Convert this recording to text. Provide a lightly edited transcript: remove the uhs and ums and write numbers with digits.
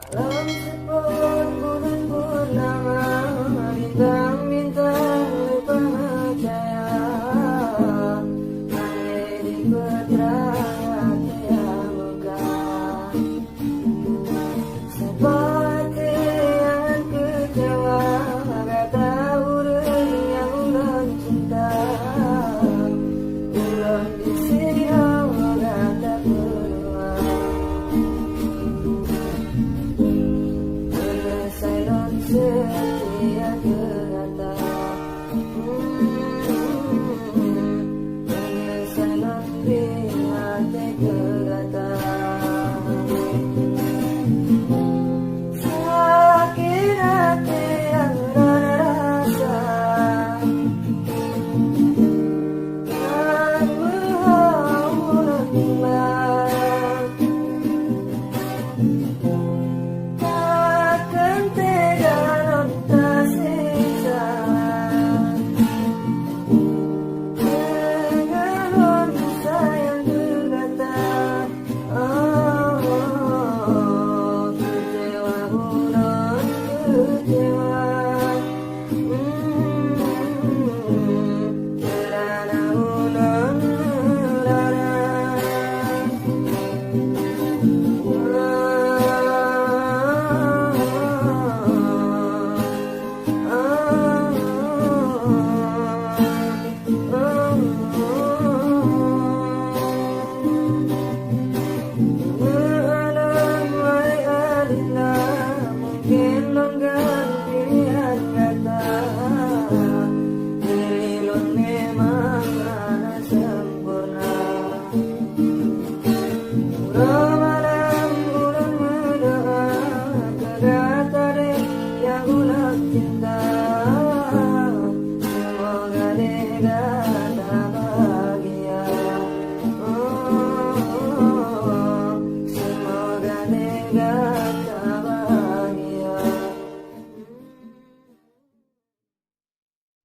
Alam sepot bulan purnama, bintang-bintang lupa cahaya, hanya di putra hati yang megah. Seperti yang kecewa, kata urang yang ulang cinta, ulang di sini kata berdua. Penyelesaian setiap kata, penyelesaian di hati kata. Sakit hati yang rasa, dan berhauran timbang. Takkan tega non tersiksa dengan wanita yang berkata, oh, kecewa non kecewa, kerana non rara. Mungkin longgar pilihan kata, diri lo memang mana sempurna. Malam bulan berdoa, kata yang ulang cinta.